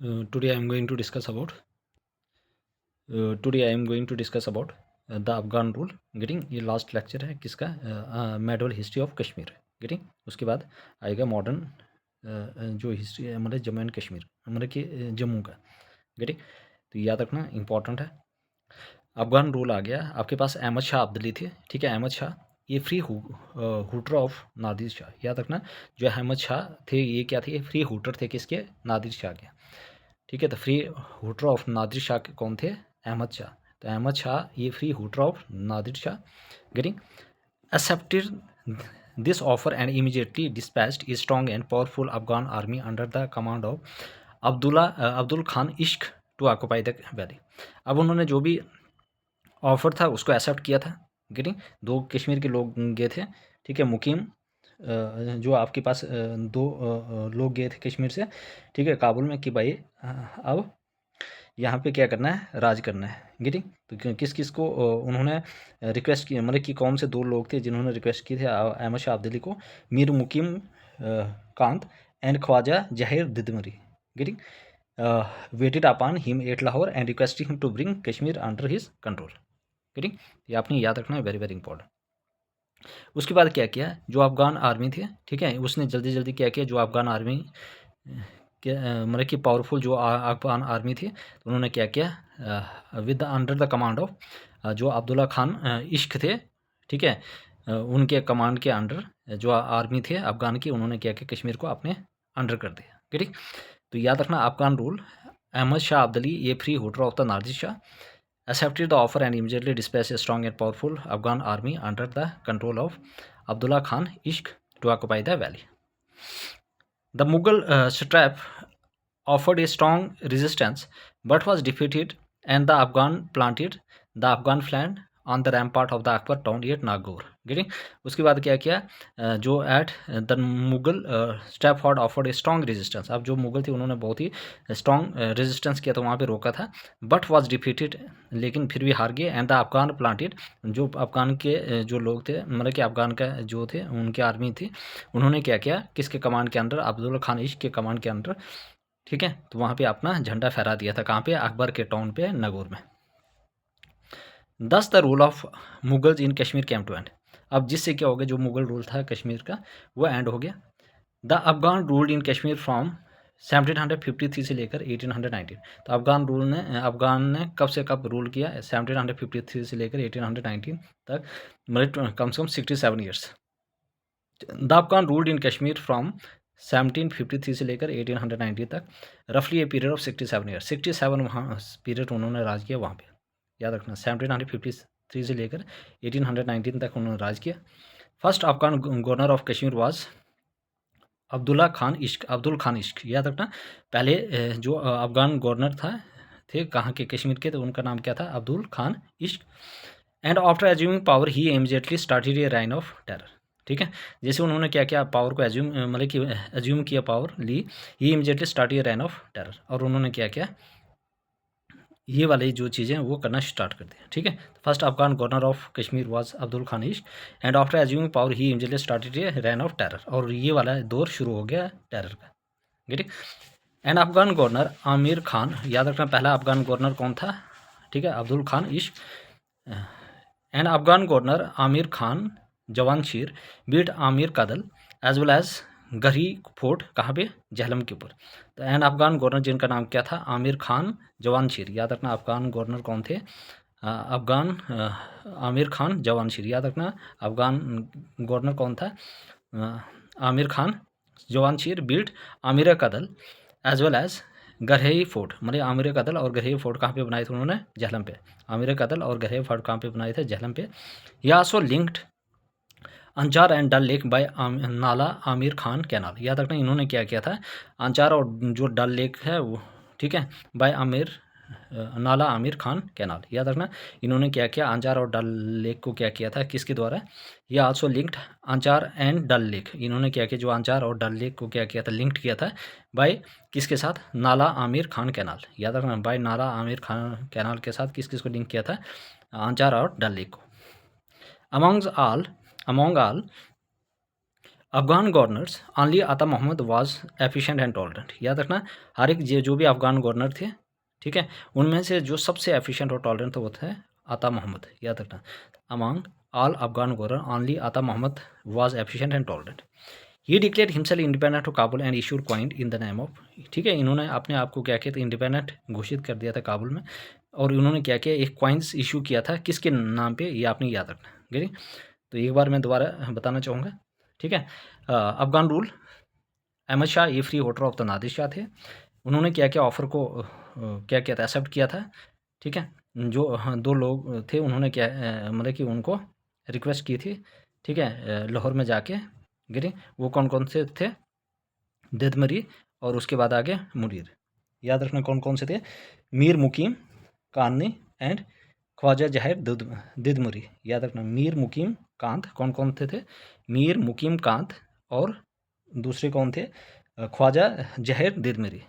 Today I am going to discuss about the Afghan rule. Getting ये last lecture है किसका, medal history of Kashmir. Getting उसके बाद आएगा मॉडर्न जो हिस्ट्री है मतलब जम्मू एंड कश्मीर मतलब कि जम्मू का। गेटिंग तो याद रखना इंपॉर्टेंट है। अफगान रूल आ गया, आपके पास अहमद शाह अब्दाली थे, ठीक है। अहमद शाह ये free hooter of Nadir Shah, याद रखना। जो अहमद शाह थे ये क्या थे, फ्री हुटर थे किसके, नादिर शाह के, ठीक है। तो free hooter of Nadir Shah के कौन थे, अहमद शाह। तो अहमद शाह ये free hooter of Nadir Shah. Getting accepted this offer and immediately dispatched a strong and powerful Afghan army under the command of Abdul Khan इश्क टू ऑक्युपाई द वैली। अब उन्होंने जो भी ऑफर था उसको एक्सेप्ट किया था। गेटिंग दो कश्मीर के लोग गए थे, ठीक है। मुकीम जो आपके पास दो लोग गए थे कश्मीर से, ठीक है, काबुल में कि भाई अब यहाँ पे क्या करना है, राज करना है। गेटिंग तो किस किस को उन्होंने रिक्वेस्ट की, मतलब कि कौन से दो लोग थे जिन्होंने रिक्वेस्ट की थे अहमद शाह अब्दाली को, Mir Muqim Kant and Khwaja Zahir Didamari. Getting waited upon him at Lahore and requesting him to bring Kashmir under his control. Getting ये आपने याद रखना है, वेरी वेरी इंपॉर्टेंट। उसके बाद क्या किया, जो अफगान आर्मी थे, ठीक है, उसने जल्दी जल्दी क्या किया, जो अफगान आर्मी के मतलब कि पावरफुल जो अफगान आर्मी थी, तो उन्होंने क्या किया, with under the command of जो अब्दुल्ला खान इश्क थे, ठीक है, उनके कमांड के अंडर जो आर्मी थे अफगान की, उन्होंने क्या किया, कश्मीर को अपने अंडर कर दिया। ठीक, तो याद रखना अफगान रूल, अहमद शाह अब्दाली ये free hooter of the Nadir Shah accepted the offer and immediately dispatched a strong and powerful Afghan army under the control of Abdullah Khan Ishq to occupy the valley. The Mughal strap offered a strong resistance but was defeated, and the Afghan planted the Afghan flag on the rampart of the Akbar town at Nagaur. Getting उसके बाद क्या किया, जो at the Mughal step hot offered a strong resistance. अब जो मुगल थे उन्होंने बहुत ही स्ट्रॉन्ग रेजिस्टेंस किया, तो वहाँ पे रोका था, बट वाज डिफीटेड, लेकिन फिर भी हार गए। एंड द अफगान प्लांटेड, जो अफगान के जो लोग थे, मतलब कि अफगान का जो थे उनकी आर्मी थी, उन्होंने क्या किया, किसके कमांड के अंडर, अब्दुल खान इश्क के कमांड के अंडर, ठीक है, तो वहाँ पे अपना झंडा फहरा दिया था। कहाँ पे, अकबर के टाउन पे, नगौर में। Thus the rule of Mughals in Kashmir came to end. अब जिससे क्या हो गया, जो मुगल रूल था कश्मीर का वो एंड हो गया। The Afghan ruled in Kashmir from 1753 से लेकर 1819। तो अफगान ने कब से कब रूल किया, 1753 से लेकर 1819 तक, मतलब कम से कम 67 years. The Afghan ruled in Kashmir from 1753 से लेकर 1890 तक, रफली ए पीरियड ऑफ 67 ईयर्स। 67 वहाँ पीरियड उन्होंने राज किया वहाँ पे, याद रखना। 1753 से लेकर 1819 तक उन्होंने राज किया। First Afghan governor of Kashmir was Abdul Khan Ishk, याद रखना। पहले जो अफगान गवर्नर थे कहाँ के, कश्मीर के, तो उनका नाम क्या था, Abdul Khan Ishq. And after assuming power he immediately started a reign of terror. ठीक है, जैसे उन्होंने क्या किया, पावर को मतलब कि एज्यूम किया, पावर ली, he immediately started a reign of terror, और उन्होंने क्या किया, ये वाली जो चीज़ें वो करना स्टार्ट कर दिया। ठीक है, first Afghan governor of Kashmir was Abdul Khan Ishq, and after assuming power he immediately started a reign of terror, और ये वाला दौर शुरू हो गया टेरर का। ठीक, and Afghan governor Amir Khan, याद रखना पहला अफगान गवर्नर कौन था, ठीक है, Abdul Khan Ishq. And Afghan governor Amir Khan Jawansher built Amir Kadal as well as Gari fort, कहाँ पे, जहलम के ऊपर। तो एंड अफगान गवर्नर जिनका नाम क्या था, आमिर खान जवानशीर, याद रखना अफगान गवर्नर कौन थे, अफगान आमिर खान जवानशीर, याद रखना अफगान गवर्नर कौन था, Amir Khan Jawansher built Amir Kadal as well as Garhi fort, मतलब आमिर कदल और गरहेई फोर्ट कहाँ पे बनाए थे उन्होंने, जहलम पे। आमिर कदल और गरहेई फोर्ट कहाँ पे बनाए थे, जहलम पे। ये also linked Anchar and Dal lake by Nala Amir Khan canal, याद रखना इन्होंने क्या किया था, अंचार और जो डल लेक है वो, ठीक है, बाय आमिर नाला आमिर खान कैनाल, याद रखना इन्होंने क्या किया, अंचार और डल लेक को क्या किया था, किसके द्वारा, ये also linked Anchar and Dal lake, इन्होंने क्या किया, जो अंचार और डल लेक को क्या किया था, लिंक्ड किया था बाय किसके साथ, नाला आमिर खान कैनाल, याद रखना बाय नाला आमिर खान कैनाल के साथ किस किस को लिंक किया था, अंचार और डल लेक को। Among all Afghan governors only Ata Mohammad was efficient and tolerant. याद रखना, हर एक जो भी अफ़गान गवर्नर थे, ठीक है, उनमें से जो सबसे एफिशिएंट और टॉलरेंट था वो थे आता मोहम्मद। याद रखना, among all Afghan governor only Ata Mohammad was efficient and tolerant. He declare himself independent of Kabul and issued coin in the name of, ठीक है, इन्होंने अपने आप को क्या किया था, इंडिपेंडेंट घोषित कर दिया था काबुल में, और इन्होंने क्या किया, एक कॉइन्स इशू किया था, किसके नाम पे, ये आपने याद रखना। ठीक, तो एक बार मैं दोबारा बताना चाहूँगा, ठीक है। अफ़गान रूल, अहमद शाह ये free holder of the Nadir Shah थे। उन्होंने क्या क्या ऑफ़र को क्या किया था, एक्सेप्ट किया था, ठीक है। जो दो लोग थे, उन्होंने क्या मतलब कि उनको रिक्वेस्ट की थी, ठीक है, लाहौर में जाके, गिरी, वो कौन कौन से थे, दिदमरी और उसके बाद आगे मुनीर। याद रखना कौन कौन से थे, मीर मुकीम कानी एंड ख्वाजा जहर दिदमरी। याद रखना, मीर मुकीम कांत, कौन कौन थे, मीर मुकीम कांत और दूसरे कौन थे, ख्वाजा जहर दिदमरी।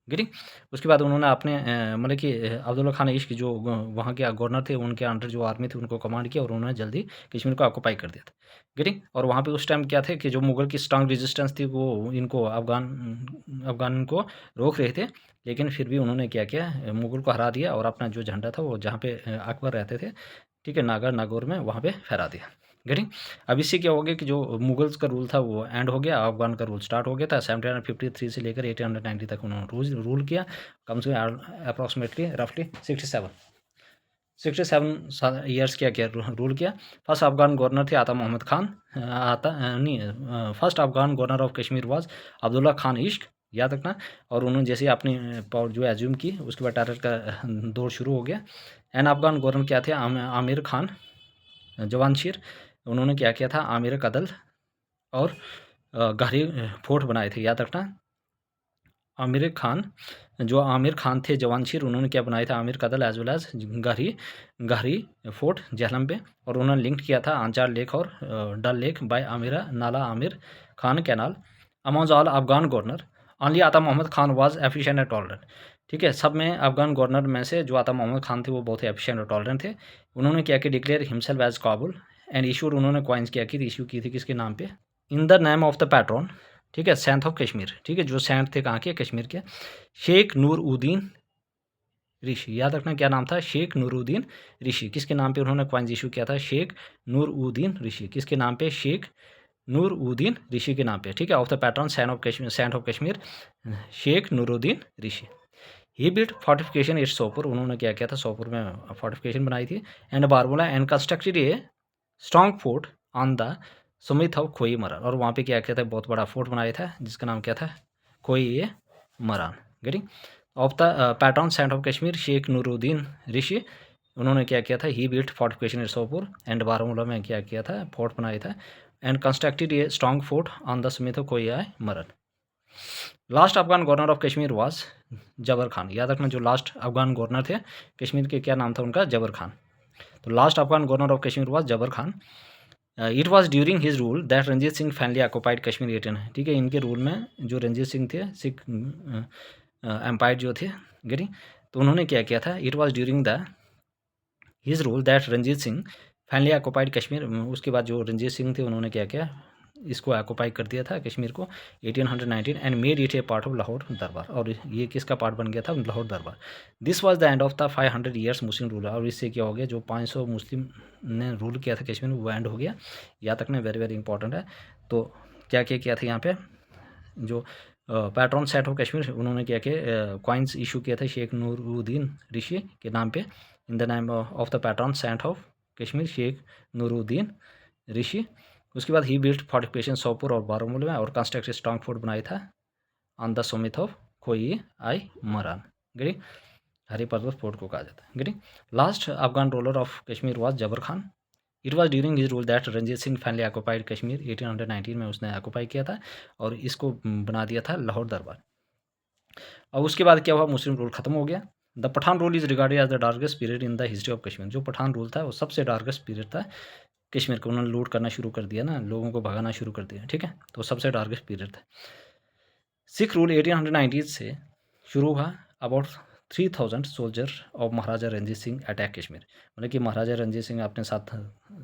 गिरी, उसके बाद उन्होंने अपने मतलब कि अब्दुल्ला खान इश्क जो वहाँ के गवर्नर थे, उनके अंडर जो आर्मी थी उनको कमांड किया और उन्होंने जल्दी कश्मीर को ऑक्यूपाई कर दिया था। गिरी, और वहाँ पे उस टाइम क्या थे कि जो मुगल की स्ट्रांग रेजिस्टेंस थी वो इनको अफगान को रोक रहे थे, लेकिन फिर भी उन्होंने क्या किया, मुगल को हरा दिया और अपना जो झंडा था वो जहाँ पे अकबर रहते थे, ठीक है, नागौर में, वहाँ पे फहरा दिया। गेटिंग, अब इससे क्या हो गया कि जो मुगल्स का रूल था वो एंड हो गया, अफगान का रूल स्टार्ट हो गया था। 1753 से लेकर 1890 तक उन्होंने रूल किया, कम से कम अप्रॉक्सीमेटली रफली 67 ईयर्स क्या रूल किया। फर्स्ट अफगान गवर्नर थे Ata Mohammad Khan, first Afghan governor of Kashmir was Abdullah Khan Ishk. याद रखना, और उन्होंने जैसे अपनी पावर जो एज्यूम की, उसके बाद टेरर का दौर शुरू हो गया। एंड अफगान गवर्नर क्या थे, आमिर खान जवानशीर। उन्होंने क्या किया था, आमिर कदल और गहरी फोर्ट बनाए थे। याद रखना, आमिर खान थे जवानशीर, उन्होंने क्या बनाया था, Aamir Kadal as well as गहरी फोर्ट जहलम पे, और उन्होंने लिंक किया था आंचार लेक और Dal lake by Amira Nala Amir Khan canal. Among all Afghan governor only Ata Mohammad Khan was efficient and tolerant. ठीक है, सब में अफगान गवर्नर में से जो आता मोहम्मद खान थे वो बहुत ही एफिशिएंट और टॉलरेंट थे। उन्होंने क्या किया, declare himself as Kabul and issued, उन्होंने कॉइन्स क्या की थी, इशू की थी किसके नाम पे, in the name of the patron, ठीक है, सेंट ऑफ कश्मीर। ठीक है, जो सेंट थे कहाँ के, कश्मीर के, शेख नूर-उद्दीन ऋषि। याद रखना क्या नाम था, शेख नूर-उद्दीन ऋषि। किसके नाम पे उन्होंने कॉइन्स इशू किया था, शेख नूर-उद्दीन ऋषि। किसके नाम पे, शेख नूर-उद्दीन ऋषि के नाम पे। ठीक है, of the patron saint of Kashmir Sheikh Nooruddin Rishi. He built fortification at Sopore, उन्होंने क्या किया था, सोपुर में फोर्टिफिकेशन बनाई थी। And Baramulla and constructed a strong fort on the summit of Kohi Maran, और वहाँ पे क्या किया था, बहुत बड़ा फोर्ट बनाया था जिसका नाम क्या था, Kohi Maran. Getting, of the patron saint of Kashmir Sheikh Nooruddin Rishi, उन्होंने क्या किया था, he built fortification at Sopore and Baramulla में क्या किया था, फोर्ट बनाया था। And constructed a strong fort on the summit of Kohi Maran. Last Afghan governor of Kashmir was Jabbar Khan. याद रखना, जो लास्ट अफगान गवर्नर थे कश्मीर के, क्या नाम था उनका, जबर खान। तो last Afghan governor of Kashmir was Jabbar Khan. It was during his rule that Ranjit Singh finally occupied Kashmir 18 है। ठीक है, इनके रूल में जो रंजीत सिंह थे, सिख एम्पायर जो थे, गेटिंग, तो उन्होंने क्या किया था, it was during the his rule that Ranjit Singh finally occupied Kashmir. उसके बाद जो रंजीत सिंह थे उन्होंने क्या किया, इसको ऑक्युपाई कर दिया था कश्मीर को 1819 and made it A part of Lahore दरबार, और ये किसका पार्ट बन गया था, लाहौर दरबार। This was the end of the 500 years Muslim rule, और इससे क्या हो गया, जो 500 मुस्लिम ने रूल किया था कश्मीर में वो एंड हो गया। याद रखना, वेरी वेरी इंपॉर्टेंट है। तो क्या क्या किया था यहाँ पे, जो पैट्रॉन सेंट ऑफ कश्मीर, उन्होंने क्या किया, कॉइन्स इशू किया था शेख नूरुद्दीन ऋषि के नाम पे, in the name of the patron saint of Kashmir Sheikh Nooruddin Rishi. उसके बाद ही बिल्ट फोर्टिफिकेशन सोपुर और बारामूला में, और कंस्ट्रक्ट स्ट्रॉन्ग फोर्ट बनाया था on the summit of Kohi मरान। गरी, हरी पर्वत फोर्ट को कहा जाता है। गरी, last Afghan ruler of Kashmir was Jabbar Khan. It was during his rule that Ranjit Singh finally occupied Kashmir 1819 में, उसने ऑक्युपाई किया था और इसको बना दिया था लाहौर दरबार। अब उसके बाद क्या हुआ, मुस्लिम रूल खत्म हो गया। The Pathan rule is regarded as the darkest period in the history of Kashmir. जो पठान रूल था वो सबसे डार्केस्ट पीरियड था कश्मीर को, उन्होंने लूट करना शुरू कर दिया ना, लोगों को भगाना शुरू कर दिया। ठीक है, तो सबसे डार्केस्ट पीरियड था। सिख रूल 1890 से शुरू हुआ, about 3000 soldier of Maharaja Ranjit Singh attack Kashmir, मतलब कि महाराजा रणजीत सिंह अपने साथ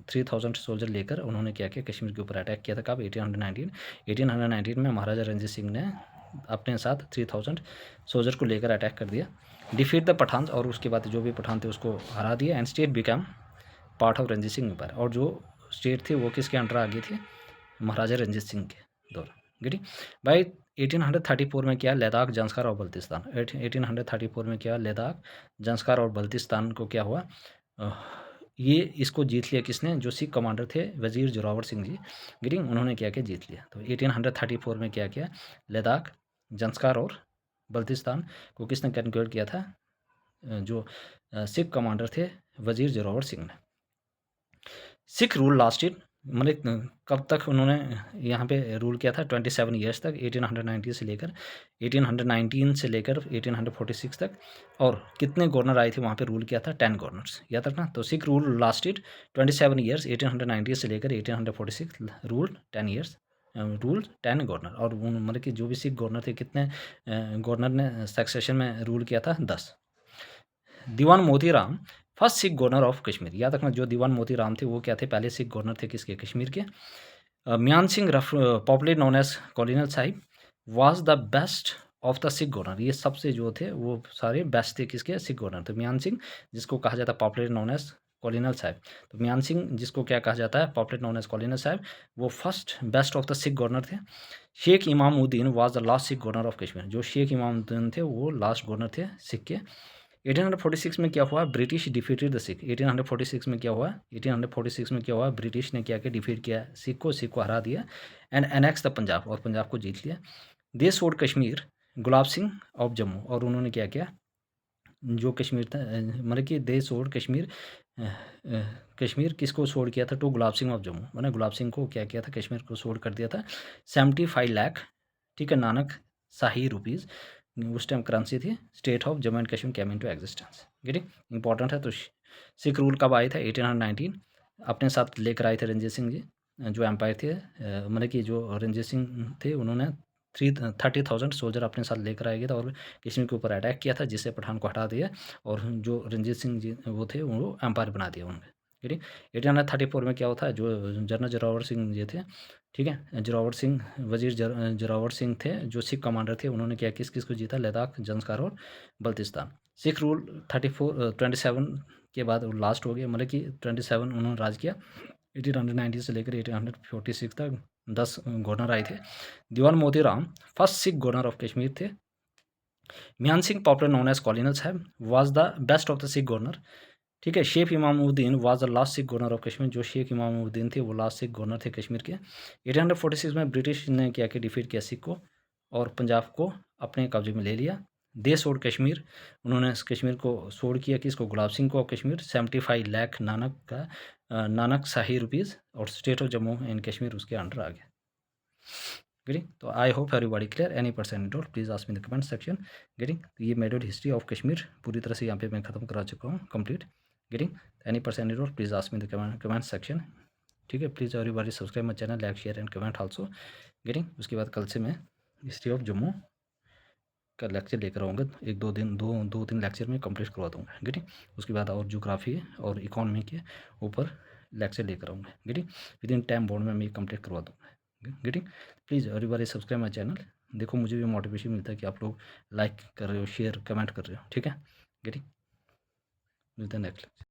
3000 सोल्जर लेकर उन्होंने क्या किया, कश्मीर के ऊपर अटैक किया था। कब? 1819 में महाराजा रणजीत सिंह ने अपने साथ 3000 सोल्जर को लेकर अटैक कर दिया। डिफीट द पठान, और उसके बाद जो भी पठान थे उसको हरा दिया। And state become part of Ranjit Singh empire, और जो स्टेट थी वो किसके अंडर आ गई थी? महाराजा रणजीत सिंह के दौरान। गिरी भाई 1834 में क्या? लद्दाख, जंस्कार और बल्तिस्तान। 1834 में क्या? लद्दाख, जंस्कार और बल्तिस्तान को क्या हुआ? ये इसको जीत लिया किसने? जो सिख कमांडर थे वजीर जोरावर सिंह जी, गिरी उन्होंने क्या किया? जीत लिया। तो 1834 में क्या किया? लद्दाख, जंस्कार और बल्तिस्तान को किसने कन्क्योर किया था? जो सिख कमांडर थे वजीर जोरावर सिंह ने। सिख रूल लास्टेड, मतलब कब तक उन्होंने यहाँ पे रूल किया था? 27 ईयर्स तक, 1819 से लेकर 1846 तक। और कितने गवर्नर आए थे वहाँ पे? रूल किया था 10 गवर्नर्स, याद रखना। तो सिख रूल लास्टेड 27 ईयर्स, 1890 से लेकर 1846, रूल 10 ईयर्स, रूल 10 गवर्नर। और मतलब कि जो भी सिख गवर्नर थे, कितने गवर्नर ने सक्सेशन में रूल किया था? 10। दीवान Moti Ram, first Sikh governor of Kashmir, याद रखना। जो दीवान मोती राम थे वो क्या थे? पहले सिख गवर्नर थे किसके? कश्मीर के। Mian Singh popular known as colonial Sahib, was the best of the Sikh governor. ये सबसे जो थे वो सारे बेस्ट थे किसके? सिख गवर्नर। तो म्यान सिंह जिसको कहा जाता है popular known as colonial Sahib, तो म्यान सिंह जिसको क्या कहा जाता है? Popular known as colonial Sahib, वो first best of the Sikh governor थे। Sheikh Imamuddin was the last Sikh governor of Kashmir. जो शेख इमामुद्दीन थे वो लास्ट गवर्नर थे सिख के। 1846 में क्या हुआ? British defeated the Sikh. 1846 में क्या हुआ? 1846 में क्या हुआ? ब्रिटिश ने क्या किया? डिफीट किया सिख को हरा दिया। एंड एनेक्स द पंजाब, और पंजाब को जीत लिया। दे सोड कश्मीर गुलाब सिंह ऑफ जम्मू, और उन्होंने क्या किया? जो कश्मीर था, मतलब कि दे सोड कश्मीर, कश्मीर किसको सोड किया था? टू गुलाब सिंह ऑफ जम्मू, मैंने गुलाब सिंह को क्या किया था? कश्मीर को सोड कर दिया था। 75 लाख, ठीक है, नानक शाही रुपीज़ उस टाइम करेंसी थी। State of Jammu and Kashmir came into existence. Getting important है। तो सिख रूल कब आए थे? 1819। अपने साथ लेकर आए थे रणजीत सिंह जी, जो एम्पायर थे, मतलब कि जो रणजीत सिंह थे उन्होंने 30,000 सोल्जर अपने साथ लेकर आए थे और कश्मीर के ऊपर अटैक किया था, जिससे पठान को हटा दिया और जो रणजीत सिंह जी वो थे वो एम्पायर बना दिया उन्होंने। ठीक है। 1834 में क्या होता है? जो जनरल जोरावर सिंह जी थे, ठीक है, जोरावर सिंह, वजीर जोरावर सिंह थे जो सिख कमांडर थे, उन्होंने क्या किस किस को जीता? लद्दाख, जंस्कार और बल्तिस्तान। सिख रूल 27 के बाद लास्ट हो गया, मतलब कि 27 उन्होंने राज किया। 1890 से लेकर 1846 तक 10 गवर्नर आए थे। Diwan Moti Ram first Sikh governor of Kashmir थे। Mian Singh popular known as colonial Sahab was the best of the Sikh governor. ठीक है। Sheikh Imamuddin was the last Sikh governor of Kashmir. जो शेख इमामुद्दीन थे वो लास्ट सिख गवर्नर थे कश्मीर के। 1846 में ब्रिटिश ने क्या किया? डिफीट किया सिख को और पंजाब को अपने कब्जे में ले लिया। दे सोड कश्मीर, उन्होंने कश्मीर को सोड किया किसको? गुलाब सिंह को। कश्मीर 75 लाख नानक का नानक शाही रुपीज़, और state of Jammu and Kashmir उसके अंडर आ गया। गेटिंग? तो I hope everybody clear. Any person doubt please ask me in the comment section. Getting? ये मेथड हिस्ट्री ऑफ कश्मीर पूरी तरह से यहाँ पे मैं ख़त्म करा चुका हूँ, complete. Getting? Any person doubt please ask me in the comment section. ठीक है। Please everybody subscribe my channel, like share and comment also. Getting? उसके बाद कल से मैं हिस्ट्री ऑफ जम्मू का लेक्चर लेकर आऊँगा। एक दो दिन दो तीन लेक्चर में कंप्लीट करवा दूँगा। गेटिंग? उसके बाद और ज्योग्राफी और इकोनॉमी के ऊपर लेक्चर लेकर आऊँगा। Getting? With in time bound में मैं कंप्लीट करवा दूँगा। Getting? Please everybody subscribe my channel. देखो मुझे भी मोटिवेशन मिलता है कि आप लोग लाइक कर रहे हो, शेयर कमेंट कर रहे हो। ठीक है। गेटिंग? मिलते हैं नेक्स्ट लेक्चर।